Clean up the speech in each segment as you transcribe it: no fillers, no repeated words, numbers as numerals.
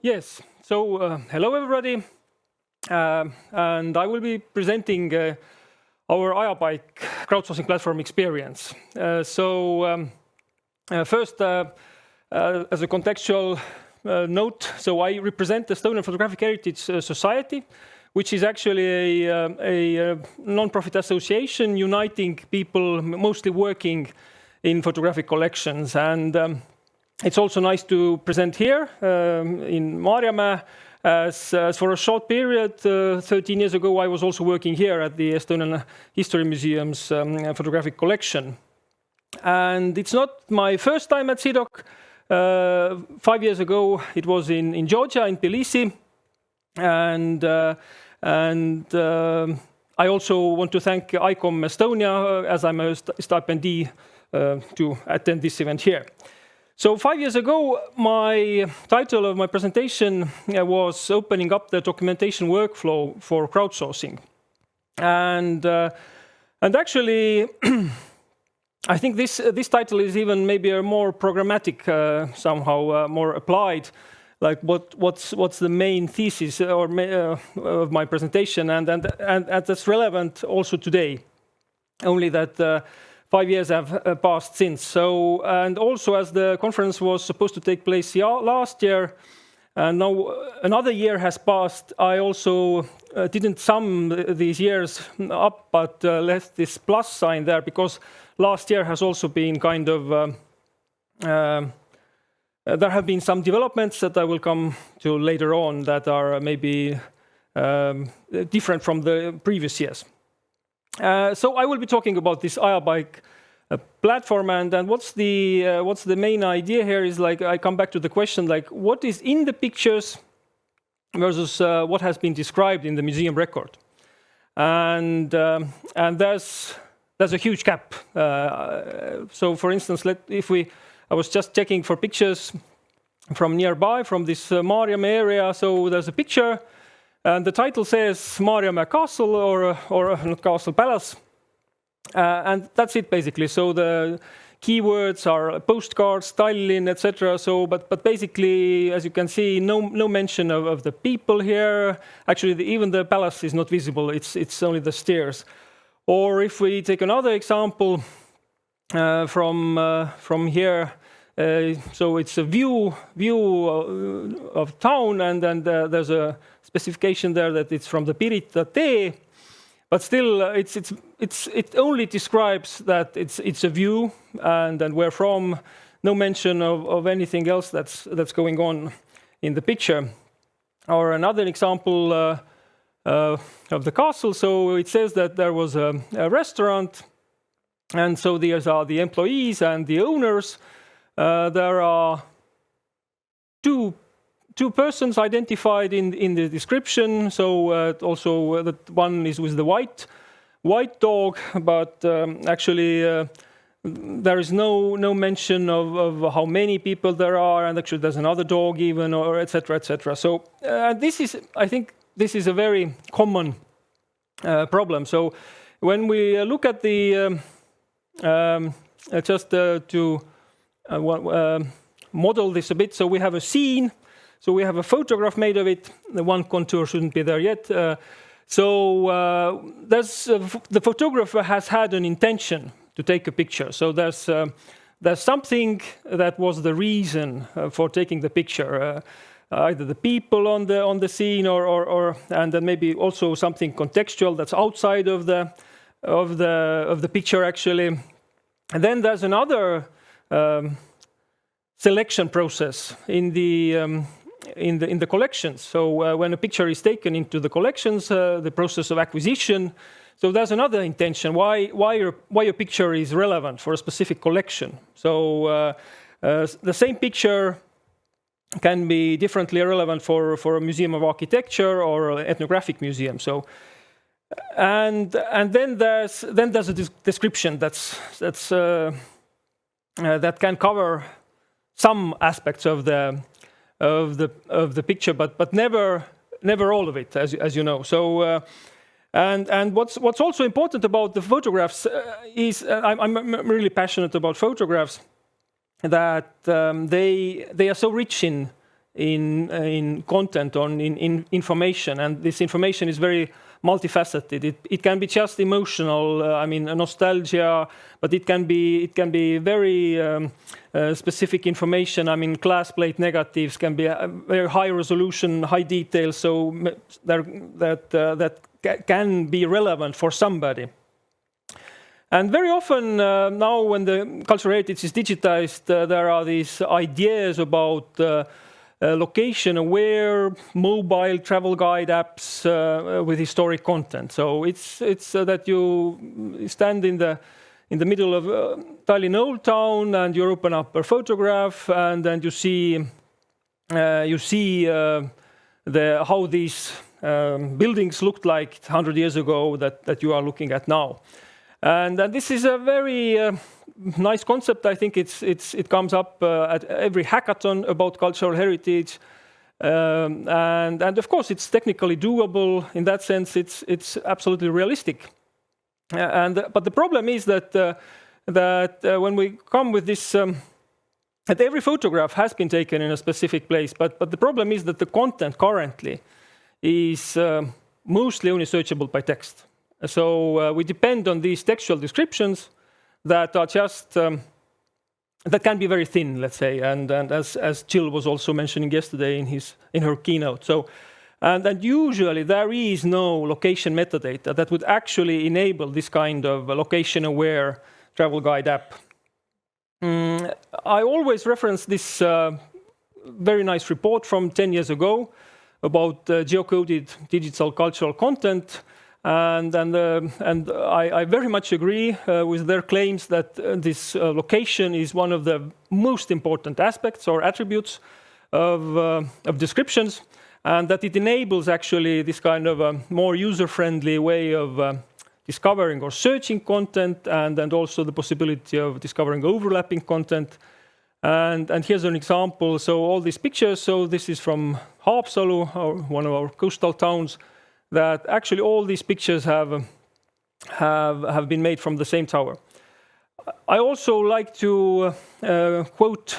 Yes, so hello everybody, and I will be presenting our Ajapaik crowdsourcing platform experience. First, as a contextual note, so I represent the Estonian Photographic Heritage Society, which is actually a non-profit association uniting people mostly working in photographic collections. And it's also nice to present here in Maarjamäe, as for a short period, 13 years ago, I was also working here at the Estonian History Museum's photographic collection. And it's not my first time at CIDOC. 5 years ago, it was in Georgia, in Tbilisi. And I also want to thank ICOM Estonia, as I'm a stipendee to attend this event here. So 5 years ago, my title of my presentation was opening up the documentation workflow for crowdsourcing. And actually, I think this title is even maybe a more programmatic, somehow more applied, like what's the main thesis or of my presentation, and that's relevant also today. Only that 5 years have passed since. So, and also as the conference was supposed to take place last year, and now another year has passed, I also didn't sum these years up, but left this plus sign there, because last year has also been kind of, there have been some developments that I will come to later on that are maybe different from the previous years. So I will be talking about this Ajapaik platform, and what's the main idea here is, like, I come back to the question, like, what is in the pictures versus what has been described in the museum record, and there's a huge gap. So for instance, I was just checking for pictures from nearby, from this Maarjamäe area. So there's a picture, and the title says Maarjamäe Castle, or not castle, palace. And that's it basically. So the keywords are postcards, Tallinn, etc. So, but basically, as you can see, no mention of the people here. Actually, even the palace is not visible. It's only the stairs. Or if we take another example from here, so it's a view of town, and then there's a specification there that it's from the Pirita tee. But still, it only describes that it's a view and where from. No mention of anything else that's going on in the picture. Or another example of the castle. So it says that there was a restaurant, and so these are the employees and the owners. There are two persons identified in the description. So also that one is with the white dog, but actually there is no mention of how many people there are, and actually there's another dog even, or etc. etc. So I think this is a very common problem. So when we look at the just to model this a bit, so we have a scene. So we have a photograph made of it. The one contour shouldn't be there yet. So the photographer has had an intention to take a picture. So there's something that was the reason for taking the picture. Either the people on the scene, or and then maybe also something contextual that's outside of the picture actually. And then there's another selection process in the collections. So when a picture is taken into the collections, the process of acquisition. So there's another intention why a picture is relevant for a specific collection. So the same picture can be differently relevant for a museum of architecture or an ethnographic museum. So and then there's a description that can cover some aspects of the picture, but never all of it, as you know. So And what's also important about the photographs is I'm really passionate about photographs, that they are so rich in content, in information, and this information is very multifaceted. It can be just emotional, I mean, nostalgia, but it can be very specific information. I mean, glass plate negatives can be a very high resolution, high detail, so that can be relevant for somebody. And very often now, when the cultural heritage is digitized, there are these ideas about location-aware mobile travel guide apps with historic content. So it's that you stand in the middle of Tallinn Old Town and you open up a photograph, and then you see how these buildings looked like 100 years ago that you are looking at now. And this is a very nice concept. I think it comes up at every hackathon about cultural heritage, and of course it's technically doable. In that sense, it's absolutely realistic. But the problem is that when we come with this, that every photograph has been taken in a specific place. But the problem is that the content currently is mostly only searchable by text. So we depend on these textual descriptions that are just that can be very thin, let's say, and as Jill was also mentioning yesterday in her keynote. So and usually there is no location metadata that would actually enable this kind of location-aware travel guide app. I always reference this very nice report from 10 years ago about geocoded digital cultural content. And I very much agree with their claims that this location is one of the most important aspects or attributes of descriptions, and that it enables actually this kind of a more user-friendly way of discovering or searching content, and also the possibility of discovering overlapping content. And here's an example. So all these pictures. So this is from Haapsalu, one of our coastal towns. That actually all these pictures have been made from the same tower. I also like to quote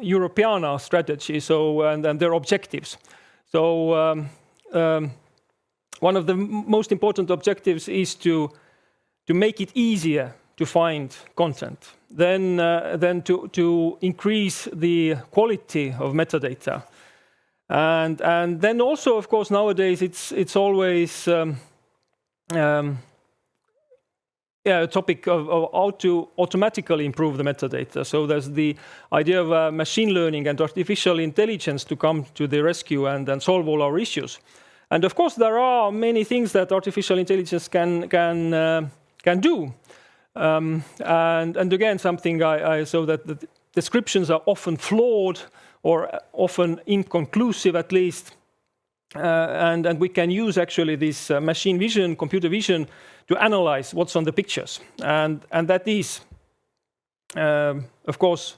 Europeana strategy, and their objectives. So one of the most important objectives is to make it easier to find content, then to increase the quality of metadata. And then also, of course, nowadays it's always a topic of how to automatically improve the metadata. So there's the idea of machine learning and artificial intelligence to come to the rescue and solve all our issues. And of course, there are many things that artificial intelligence can do. And again, something so that the descriptions are often flawed, or often inconclusive at least, and we can use actually this machine vision, computer vision, to analyze what's on the pictures, and that is, of course,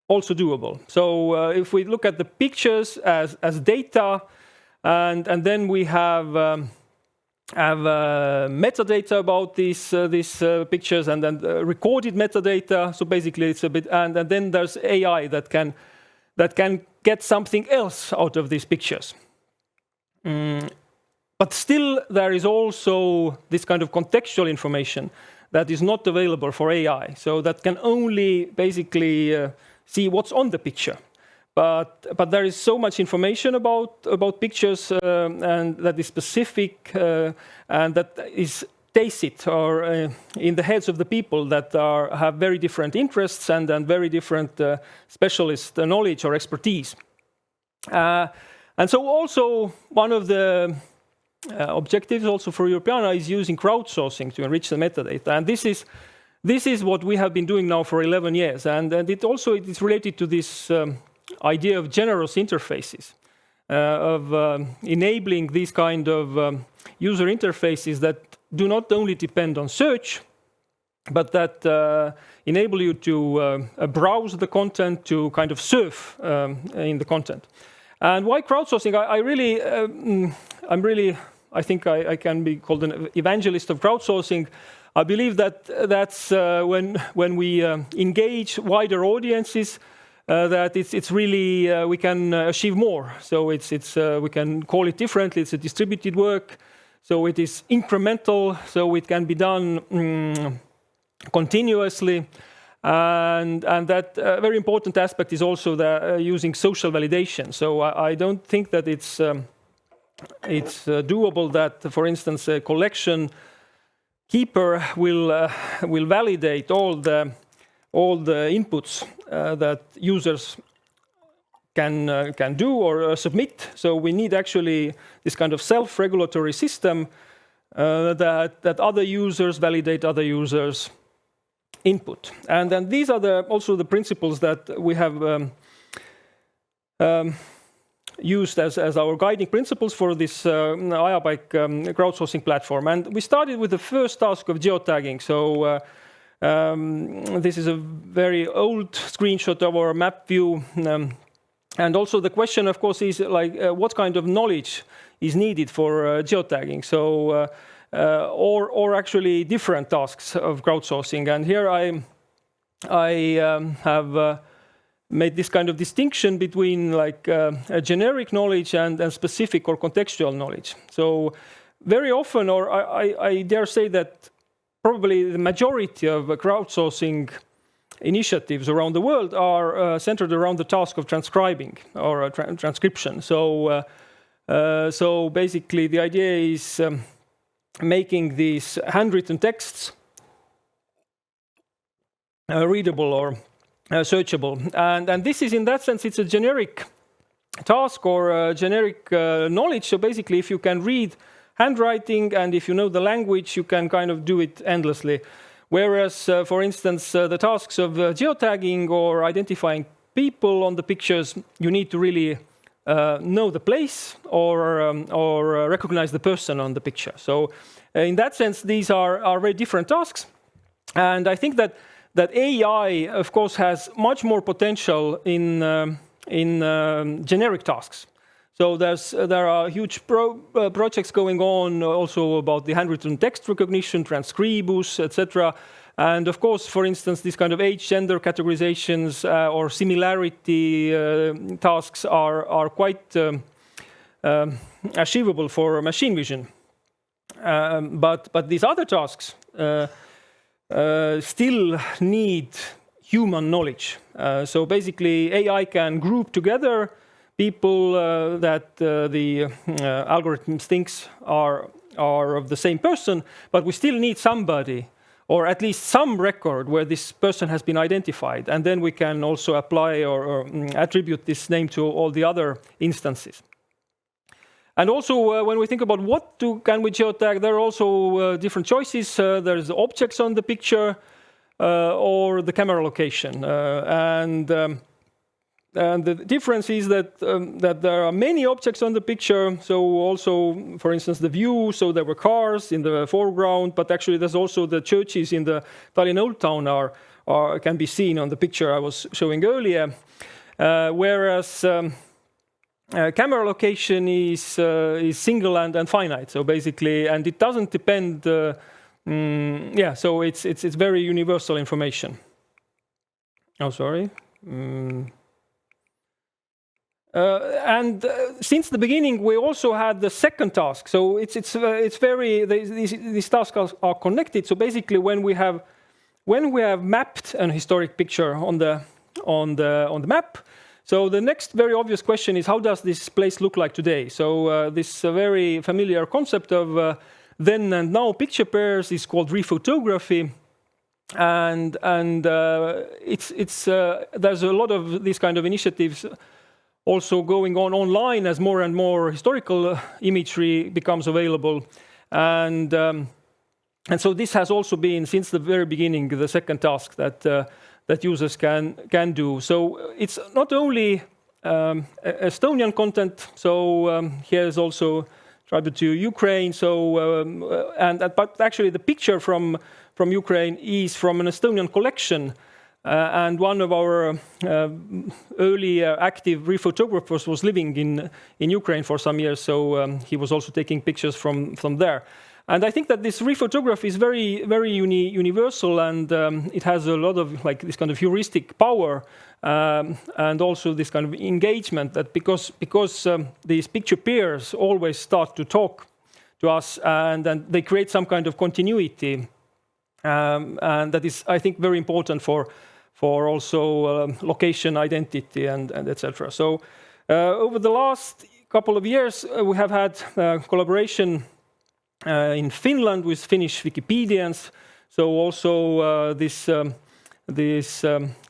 also doable. So if we look at the pictures as data, and then we have metadata about these pictures, and then recorded metadata. So basically, it's a bit, and then there's AI that can get something else out of these pictures. But still, there is also this kind of contextual information that is not available for AI. So that can only basically see what's on the picture. But there is so much information about pictures, and that is specific, and that is tacit, or in the heads of the people that have very different interests and very different specialist knowledge or expertise. And so also one of the objectives also for Europeana is using crowdsourcing to enrich the metadata. And this is what we have been doing now for 11 years. And it is related to this idea of generous interfaces, of enabling these kind of user interfaces that do not only depend on search, but that enable you to browse the content, to kind of surf I think I can be called an evangelist of crowdsourcing. I believe that that's when we engage wider audiences, that it's really we can achieve more. So it's we can call it differently. It's a distributed work, so it is incremental. So it can be done continuously, and that very important aspect is also the using social validation. So I don't think that it's doable that, for instance, a collection keeper will validate all the inputs that users can do or submit. So we need actually this kind of self-regulatory system that other users validate other users' input. And then these are also the principles that we have used as our guiding principles for this Ajapaik crowdsourcing platform. And we started with the first task of geotagging. So this is a very old screenshot of our map view. And also the question, of course, is like what kind of knowledge is needed for geotagging? So or actually different tasks of crowdsourcing. And here I have made this kind of distinction between like a generic knowledge and specific or contextual knowledge. So very often, or I dare say that probably the majority of crowdsourcing initiatives around the world are centered around the task of transcribing or transcription. So so basically the idea is making these handwritten texts readable or searchable. And this is, in that sense, it's a generic task or a generic knowledge. So basically, if you can read handwriting and if you know the language, you can kind of do it endlessly. Whereas, for instance, the tasks of geotagging or identifying people on the pictures, you need to really know the place or recognize the person on the picture. So in that sense, these are very different tasks. And I think that AI, of course, has much more potential in generic tasks. So there are huge projects going on also about the handwritten text recognition, transcribus, etc. And of course, for instance, these kind of age, gender categorizations or similarity tasks are quite achievable for machine vision. But these other tasks still need human knowledge. So basically, AI can group together people that the algorithms thinks are of the same person, but we still need somebody, or at least some record where this person has been identified, and then we can also apply or attribute this name to all the other instances. And also, when we think about what can we geotag, there are also different choices. There's objects on the picture or the camera location. And the difference is that there are many objects on the picture. So also, for instance, the view. So there were cars in the foreground, but actually there's also the churches in the Tallinn Old Town can be seen on the picture I was showing earlier. Whereas camera location is single and finite. So basically, and it doesn't depend. So it's very universal information. Oh, sorry. And since the beginning, we also had the second task. So it's very these tasks are connected. So basically, when we have mapped an historic picture on the map, so the next very obvious question is, how does this place look like today? So this very familiar concept of then and now picture pairs is called rephotography. And there's a lot of these kind of initiatives also going on online as more and more historical imagery becomes available. And so this has also been, since the very beginning, the second task that users can do. So it's not only Estonian content. So here's also attributed to Ukraine. So but actually the picture from Ukraine is from an Estonian collection And one of our early active rephotographers was living in Ukraine for some years, so he was also taking pictures from there. And I think that this rephotography is very universal, and it has a lot of like this kind of heuristic power, and also this kind of engagement that because these picture pairs always start to talk to us, and then they create some kind of continuity, and that is, I think, very important for also location identity and etc. So over the last couple of years, we have had collaboration in Finland with Finnish Wikipedians. So also this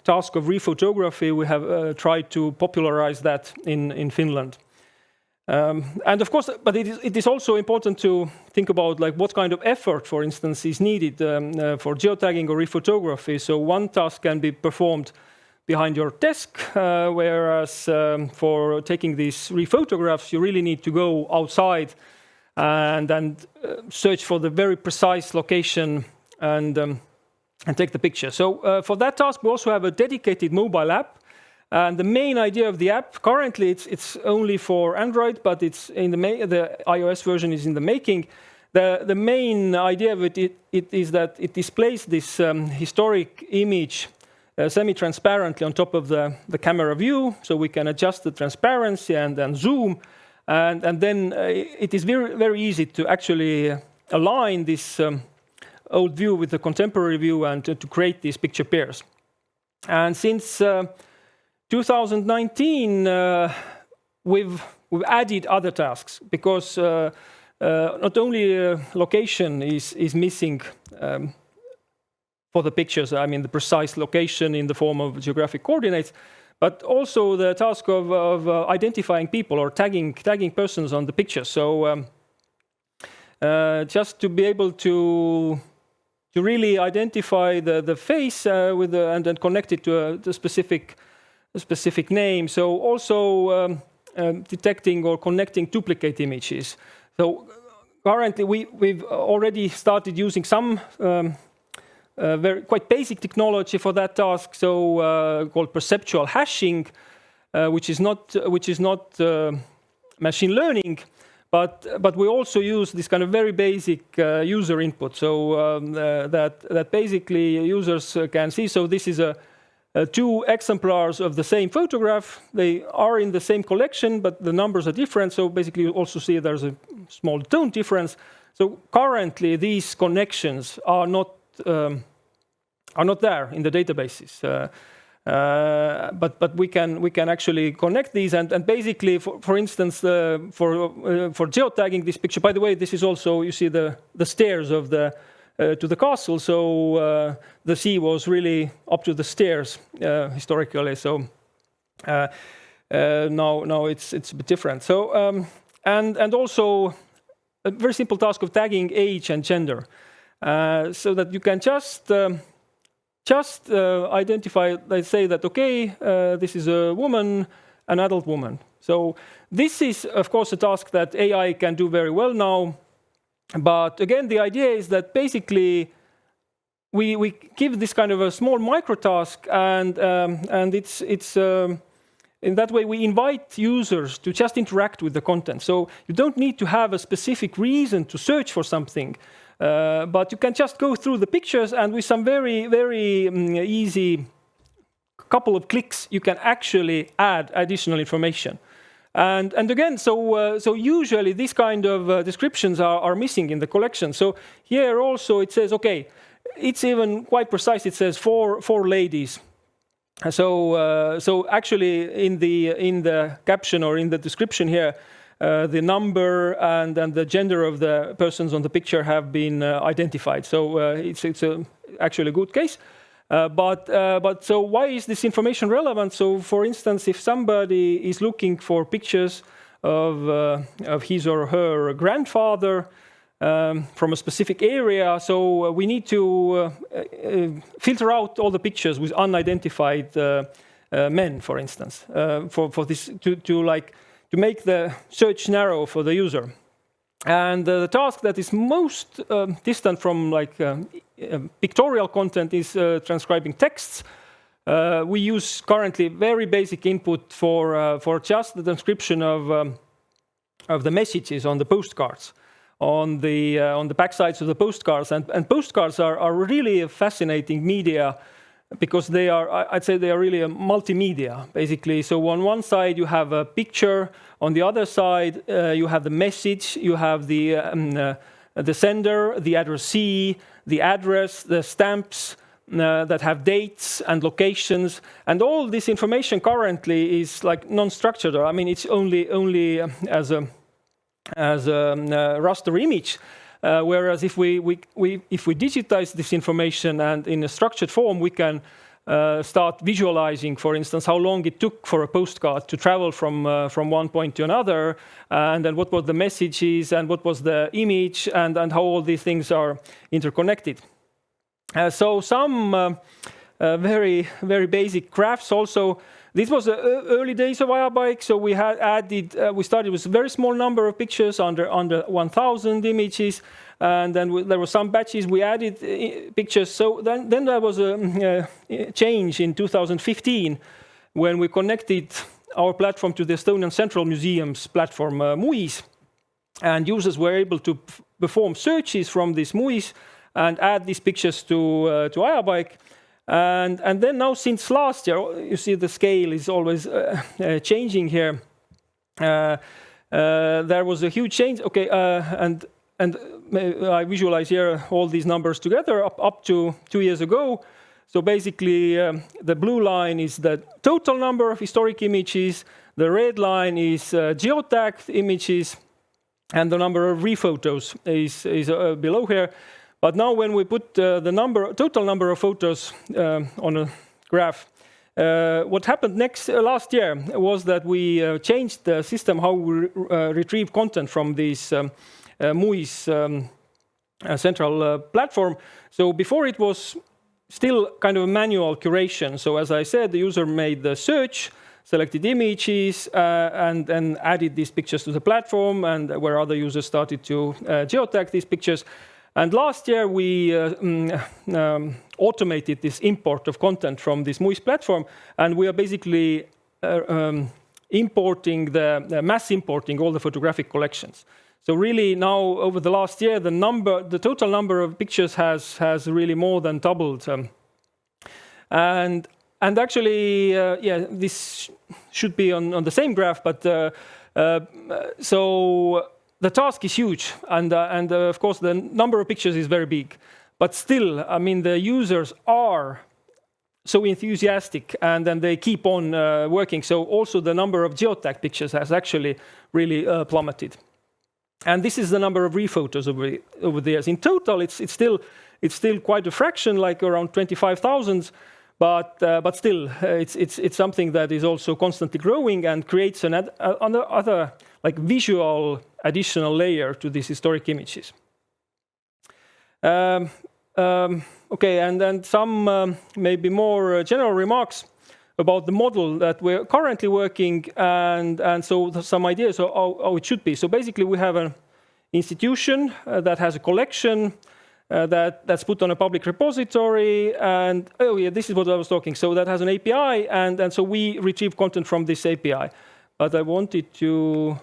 task of rephotography, we have tried to popularize that in Finland. And of course, but it is also important to think about like what kind of effort, for instance, is needed for geotagging or rephotography. So one task can be performed behind your desk, whereas for taking these rephotographs, you really need to go outside and search for the very precise location and take the picture. So for that task, we also have a dedicated mobile app. And the main idea of the app, currently it's only for Android, but it's in the iOS version is in the making. The main idea of it is that it displays this historic image semi-transparently on top of the camera view, so we can adjust the transparency and zoom, and then it is very easy to actually align this old view with the contemporary view and to create these picture pairs. And since 2019, we've added other tasks because not only location is missing for the pictures, I mean the precise location in the form of geographic coordinates, but also the task of identifying people or tagging persons on the picture. So just to be able to really identify the face and then connect it to a specific name. So also detecting or connecting duplicate images. So currently we've already started using some very quite basic technology for that task, so called perceptual hashing, which is not machine learning, but we also use this kind of very basic user input, so that basically users can see. So this is two exemplars of the same photograph. They are in the same collection, but the numbers are different. So basically, you also see there's a small tone difference. So currently, these connections are not there in the databases. But we can actually connect these, and basically, for instance, for geotagging this picture. By the way, this is also, you see the stairs of to the castle, so the sea was really up to the stairs historically. So now it's a bit different. So and also a very simple task of tagging age and gender, so that you can just identify. Let's say that this is a woman, an adult woman. So this is of course a task that AI can do very well now. But again, the idea is that basically we give this kind of a small micro task, and it's in that way we invite users to just interact with the content. So you don't need to have a specific reason to search for something, but you can just go through the pictures, and with some very easy couple of clicks, you can actually add additional information. And again, so usually these kind of descriptions are missing in the collection. So here also it says, okay, it's even quite precise. It says four ladies. So actually in the caption or in the description here, the number and the gender of the persons on the picture have been identified. So it's actually a good case. But so why is this information relevant? So for instance, if somebody is looking for pictures of his or her grandfather from a specific area, so we need to filter out all the pictures with unidentified men, for instance, for this to make the search narrow for the user. And the task that is most distant from pictorial content is transcribing texts. We use currently very basic input for just the transcription of the messages on the postcards, on the back sides of the postcards. And postcards are really a fascinating media because they are, I'd say they are really a multimedia, basically. So on one side you have a picture, on the other side you have the message, you have the sender, the addressee, the address, the stamps that have dates and locations, and all this information currently is like non-structured. I mean, it's only as a raster image. Whereas if we digitize this information and in a structured form, we can start visualizing, for instance, how long it took for a postcard to travel from one point to another, and then what was the messages and what was the image, and how all these things are interconnected. So some very basic graphs also. This was the early days of Ajapaik, so we had added, we started with a very small number of pictures, under 1,000 images, and then there were some batches we added pictures. So then there was a change in 2015 when we connected our platform to the Estonian Central Museum's platform, MUIS, and users were able to perform searches from this MUIS and add these pictures to Ajapaik. And then now, since last year, you see the scale is always changing here. There was a huge change. Okay, and I visualize here all these numbers together up to 2 years ago. So basically, the blue line is the total number of historic images. The red line is geotagged images, and the number of rephotos is below here. But now when we put the total number of photos on a graph, what happened last year was that we changed the system how we retrieve content from this MUIS central platform. So before it was still kind of a manual curation. So as I said, the user made the search, selected images, and then added these pictures to the platform, and where other users started to geotag these pictures. And last year we automated this import of content from this MUIS platform, and we are basically importing mass importing all the photographic collections. So really now, over the last year, the total number of pictures has really more than doubled. And actually, yeah, this should be on the same graph, but so the task is huge, and of course the number of pictures is very big. But still, I mean, the users are so enthusiastic, and then they keep on working. So also the number of geotag pictures has actually really plummeted. And this is the number of rephotos over the years. In total, it's still quite a fraction, like around 25,000. But still, it's something that is also constantly growing and creates another like visual additional layer to these historic images. Okay, and then some maybe more general remarks about the model that we're currently working, and so some ideas of how it should be. So basically, we have an institution that has a collection that's put on a public repository, and oh yeah, this is what I was talking. So that has an API, and so we retrieve content from this API. But I wanted to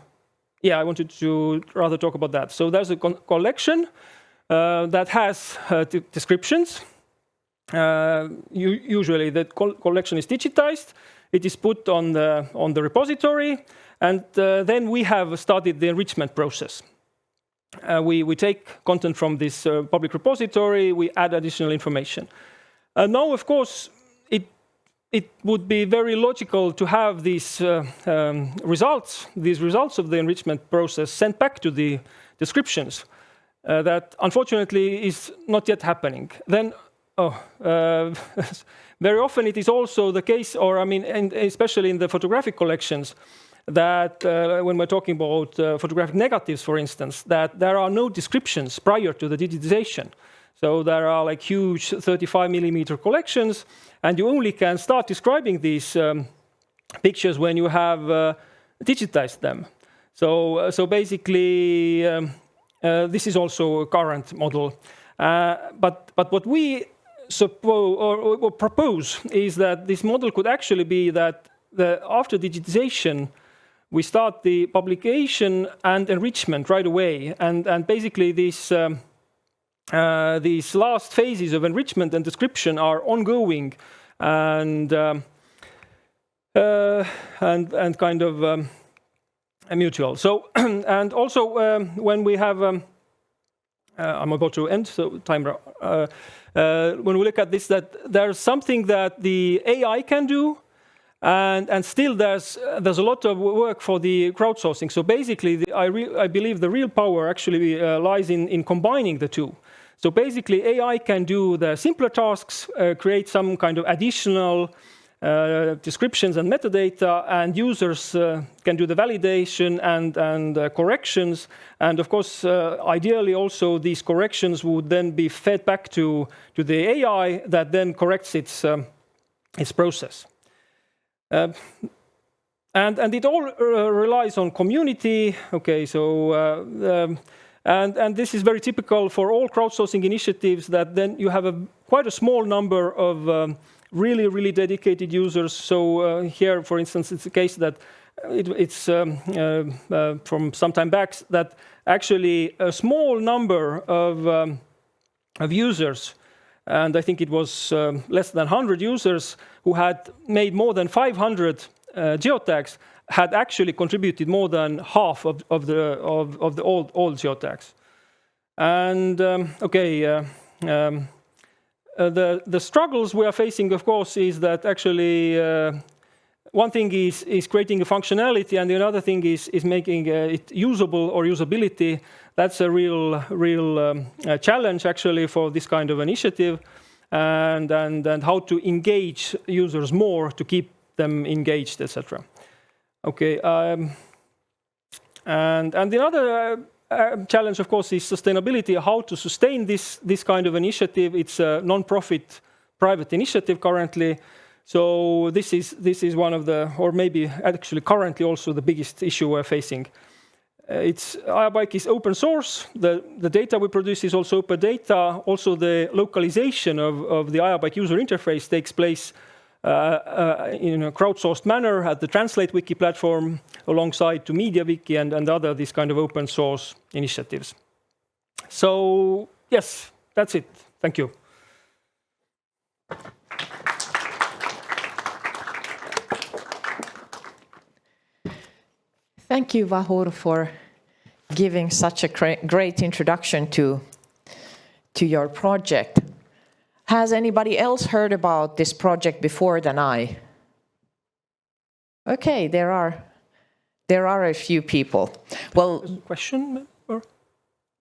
rather talk about that. So there's a collection that has descriptions. Usually the collection is digitized. It is put on the repository, and then we have started the enrichment process. We take content from this public repository, we add additional information. Now, of course, it would be very logical to have these results of the enrichment process sent back to the descriptions. That unfortunately is not yet happening. Then, very often it is also the case, or I mean, and especially in the photographic collections, that when we're talking about photographic negatives, for instance, that there are no descriptions prior to the digitization. So there are like huge 35mm collections, and you only can start describing these pictures when you have digitized them. So basically, this is also a current model. But what we suppose or propose is that this model could actually be that after digitization, we start the publication and enrichment right away, and basically these last phases of enrichment and description are ongoing, and kind of mutual. So and also when we have I'm about to end, so timer. When we look at this, that there's something that the AI can do, and still there's a lot of work for the crowdsourcing. So basically, I believe the real power actually lies in combining the two. So basically, AI can do the simpler tasks, create some kind of additional descriptions and metadata, and users can do the validation and corrections. And of course, ideally also these corrections would then be fed back to the AI that then corrects its process. And it all relies on community. Okay, so and this is very typical for all crowdsourcing initiatives, that then you have quite a small number of really dedicated users. So here, for instance, it's the case that it's from some time back that actually a small number of users, and I think it was less than 100 users who had made more than 500 geotags, had actually contributed more than half of the old geotags. And the struggles we are facing, of course, is that actually one thing is creating a functionality, and the other thing is making it usable or usability. That's a real challenge actually for this kind of initiative, and how to engage users more to keep them engaged, etc. Okay, and the other challenge, of course, is sustainability. How to sustain this kind of initiative? It's a non-profit private initiative currently, so this is one of the, or maybe actually currently also the biggest issue we're facing. Ajapaik is open source. The data we produce is also open data. Also, the localization of the Ajapaik user interface takes place in a crowdsourced manner at the Translate Wiki platform, alongside to MediaWiki and other these kind of open source initiatives. So yes, that's it. Thank you. Thank you, Vahur, for giving such a great introduction to your project. Has anybody else heard about this project before than I? Okay, there are a few people. Well, question or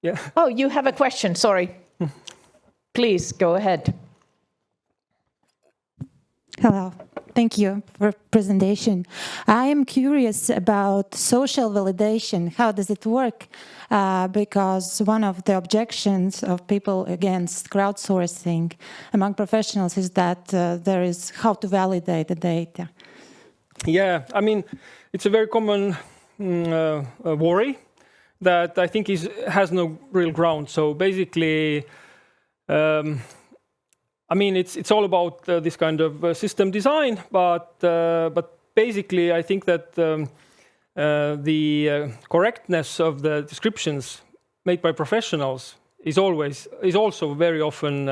yeah. Oh, you have a question. Sorry. Please go ahead. Hello. Thank you for presentation. I am curious about social validation. How does it work? Because one of the objections of people against crowdsourcing among professionals is that there is how to validate the data. Yeah, I mean, it's a very common worry that I think has no real ground. So basically, I mean, it's all about this kind of system design, but basically, I think that the correctness of the descriptions made by professionals is also very often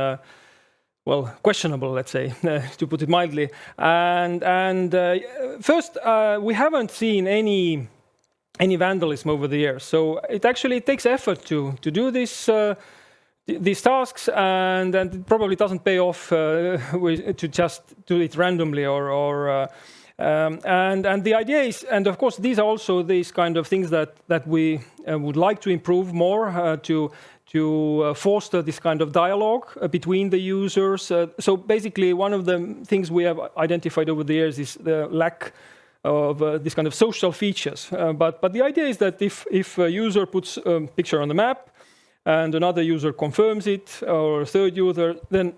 well, questionable, let's say, to put it mildly. And first, we haven't seen any vandalism over the years, so it actually takes effort to do this. These tasks, and it probably doesn't pay off to just do it randomly and the idea is, and of course these are also these kind of things that we would like to improve more to foster this kind of dialogue between the users. So basically one of the things we have identified over the years is the lack of this kind of social features. But the idea is that if a user puts a picture on the map, and another user confirms it, or a third user, then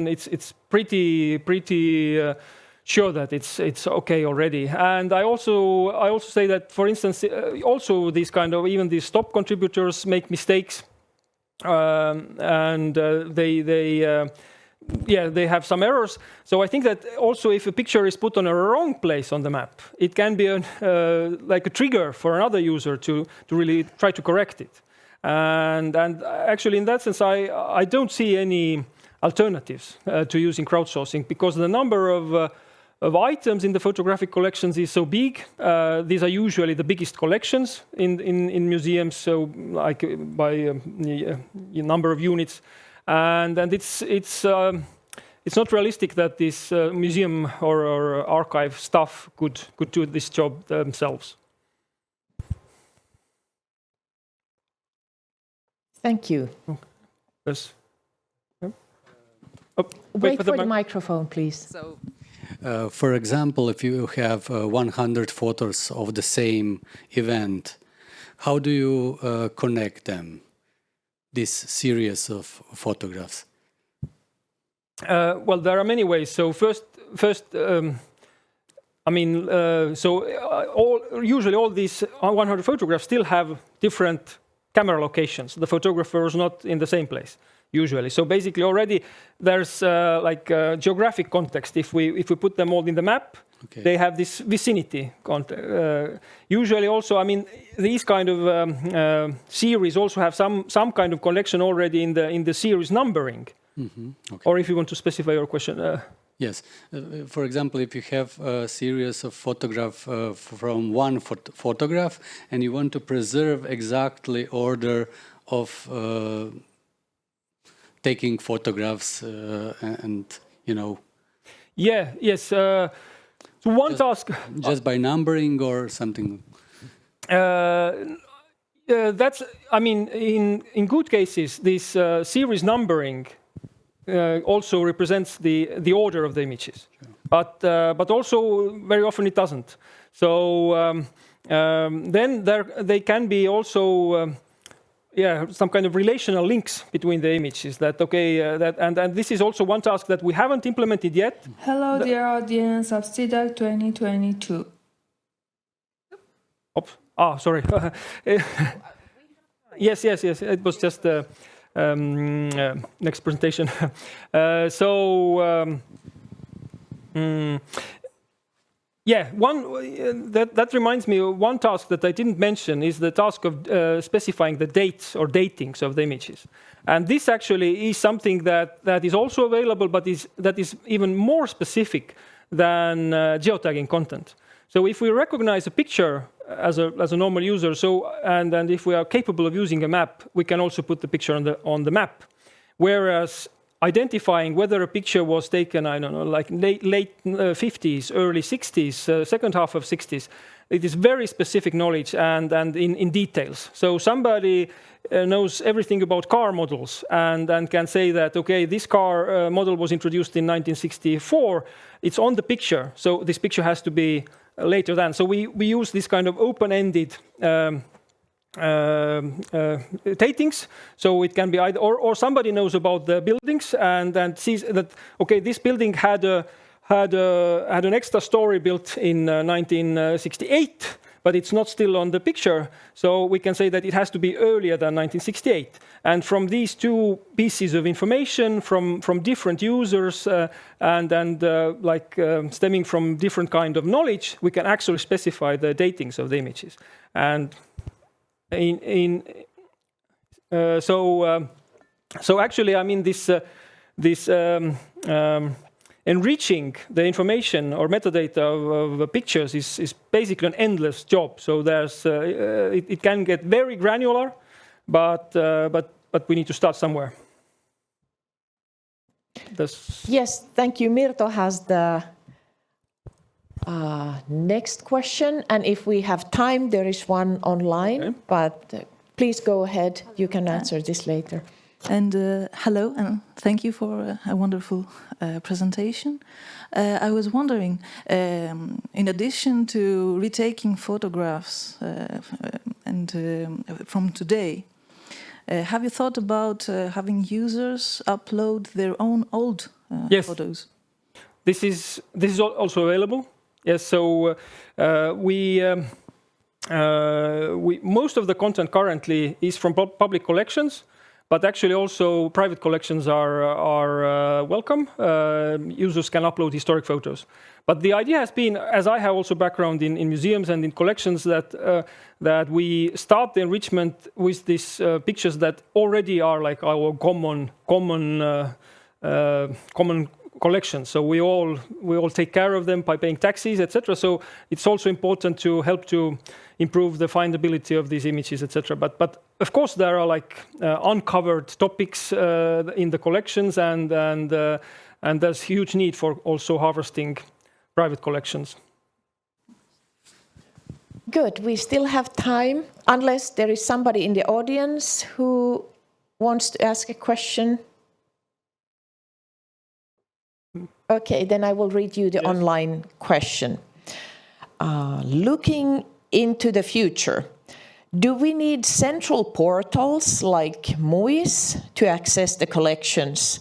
it's pretty sure that it's okay already. And I also say that, for instance, also these kind of, even these top contributors make mistakes, and yeah, they have some errors. So I think that also if a picture is put on a wrong place on the map, it can be like a trigger for another user to really try to correct it. And actually in that sense, I don't see any alternatives to using crowdsourcing, because the number of items in the photographic collections is so big. These are usually the biggest collections in museums, so like by number of units. And it's not realistic that this museum or archive staff could do this job themselves. Thank you. Yes. Wait for the microphone, please. So, for example, if you have 100 photos of the same event, how do you connect them, this series of photographs? Well, there are many ways. So first, I mean, usually all these 100 photographs still have different camera locations. The photographer is not in the same place usually. So basically, already there's like geographic context. If we put them all in the map, okay, they have this vicinity context. Usually, also, I mean, these kind of series also have some kind of connection already in the series numbering. Mm-hmm. Okay. Or if you want to specify your question. Yes. For example, if you have a series of photographs from one photograph and you want to preserve exactly order of taking photographs and, you know. Yeah, yes. So one task. Just by numbering or something? That's, I mean, in good cases, this series numbering also represents the order of the images, sure, but also very often it doesn't. So then they can be also some kind of relational links between the images. That and this is also one task that we haven't implemented yet. Hello, dear audience of CIDOC 2022. Oops. Ah, sorry. Yes. It was just. Next presentation. That reminds me, one task that I didn't mention is the task of specifying the dates or datings of the images. And this actually is something that is also available, but that is even more specific than geotagging content. So if we recognize a picture as a normal user, and if we are capable of using a map, we can also put the picture on the map. Whereas identifying whether a picture was taken, I don't know, like late 50s, early 60s, second half of 60s, it is very specific knowledge and in details. So somebody knows everything about car models and can say that, okay, this car model was introduced in 1964. It's on the picture, so this picture has to be later than. So we use this kind of open-ended datings. So it can be either, or somebody knows about the buildings and sees that, okay, this building had an extra story built in 1968, but it's not still on the picture. So we can say that it has to be earlier than 1968. And from these two pieces of information from different users stemming from different kind of knowledge, we can actually specify the datings of the images. And so actually, I mean, this enriching the information or metadata of pictures is basically an endless job. So there's it can get very granular, but we need to start somewhere. Yes, thank you. Mirto has the next question, and if we have time, there is one online. Okay. But please go ahead. You can answer this later. And hello, and thank you for a wonderful presentation. I was wondering, in addition to retaking photographs from today, have you thought about having users upload their own old photos? This is also available. Yes, so we most of the content currently is from public collections. but actually also private collections are welcome. Users can upload historic photos. But the idea has been, as I have also background in museums and in collections, that we start the enrichment with these pictures that already are like our common collections. So we all take care of them by paying taxes, etc. So it's also important to help to improve the findability of these images, etc. But of course there are like uncovered topics in the collections, and there's huge need for also harvesting private collections. Good. We still have time, unless there is somebody in the audience who wants to ask a question. Okay, then I will read you the online question. Looking into the future, do we need central portals like MUIS to access the collections?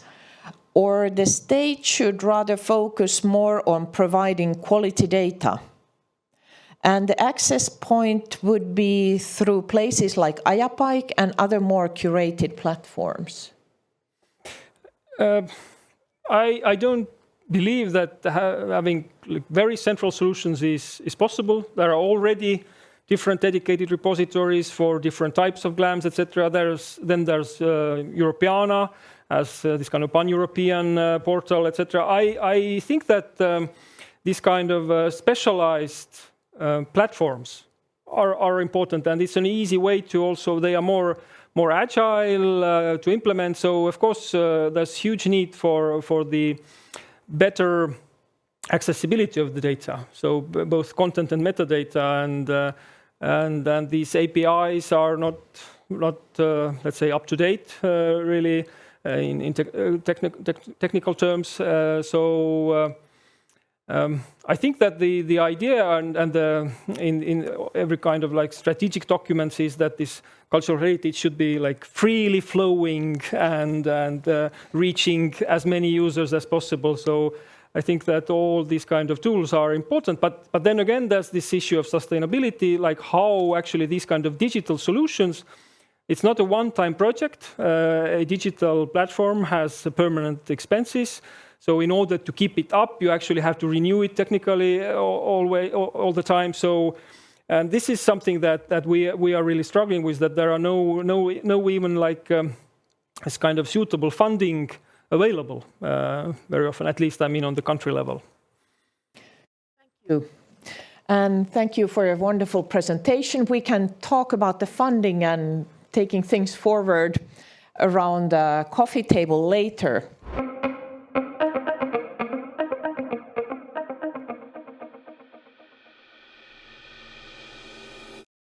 Or the state should rather focus more on providing quality data? And the access point would be through places like Ajapaik and other more curated platforms. I don't believe that having very central solutions is possible. There are already different dedicated repositories for different types of GLAMs, etc. Then there's Europeana as this kind of pan-European portal, etc. I think that this kind of specialized platforms are important, and it's an easy way to also, they are more agile to implement. So of course there's huge need for the better accessibility of the data. So both content and metadata, and these APIs are not let's say up to date really in technical terms. So I think that the idea and in every kind of like strategic documents is that this cultural heritage should be like freely flowing and reaching as many users as possible. So I think that all these kind of tools are important, but then again there's this issue of sustainability, like how actually these kind of digital solutions, it's not a one-time project. A digital platform has permanent expenses. So in order to keep it up, you actually have to renew it technically all the time. So, and this is something that we are really struggling with, that there are no even like this kind of suitable funding available very often, at least I mean on the country level. Thank you. And thank you for a wonderful presentation. We can talk about the funding and taking things forward around the coffee table later.